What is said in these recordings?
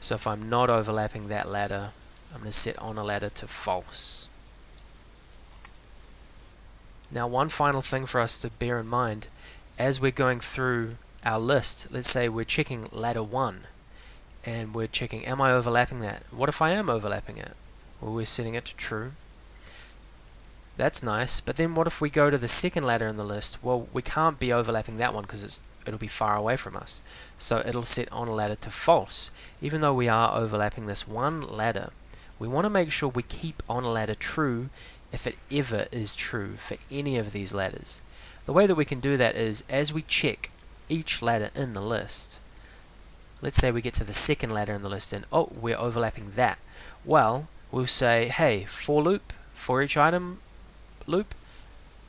So if I'm not overlapping that ladder, I'm going to set on a ladder to false. Now one final thing for us to bear in mind as we're going through our list, let's say we're checking ladder 1 and we're checking, am I overlapping that? What if I am overlapping it? Well, we're setting it to true. That's nice, but then what if we go to the second ladder in the list? Well, we can't be overlapping that one because it'll be far away from us. So it'll set on a ladder to false. Even though we are overlapping this one ladder, we want to make sure we keep on a ladder true if it ever is true for any of these ladders. The way that we can do that is as we check each ladder in the list, let's say we get to the second ladder in the list and oh, we're overlapping that. Well, we'll say, hey, for loop, for each item loop,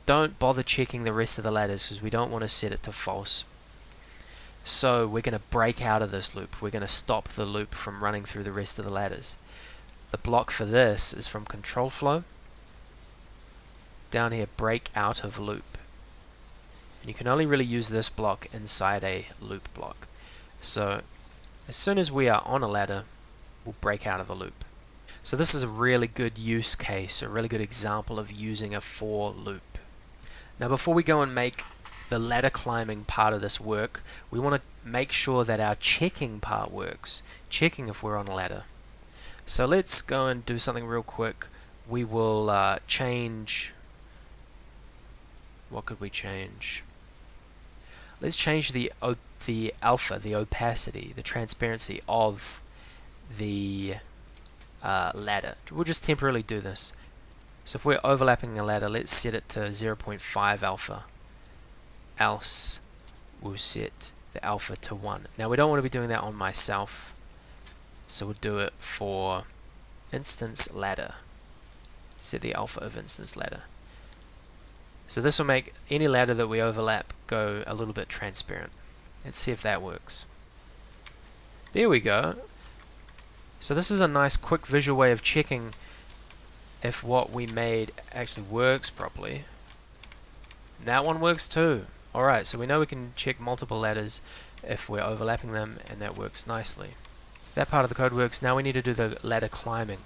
don't bother checking the rest of the ladders because we don't want to set it to false. So we're going to break out of this loop. We're going to stop the loop from running through the rest of the ladders. The block for this is from control flow. Down here, break out of loop. And you can only really use this block inside a loop block. So as soon as we are on a ladder, we'll break out of the loop. So this is a really good use case, a really good example of using a for loop. Now before we go and make the ladder climbing part of this work, we want to make sure that our checking part works, checking if we're on a ladder. So let's go and do something real quick. We will change, what could we change? Let's change the alpha, the opacity, the transparency of the ladder. We'll just temporarily do this. So if we're overlapping a ladder, let's set it to 0.5 alpha. Else we'll set the alpha to 1. Now we don't want to be doing that on myself, so we'll do it for instance ladder. Set the alpha of instance ladder. So this will make any ladder that we overlap go a little bit transparent. Let's see if that works. There we go. So this is a nice quick visual way of checking if what we made actually works properly. That one works too. Alright, so we know we can check multiple ladders if we're overlapping them, and that works nicely. That part of the code works. Now we need to do the ladder climbing.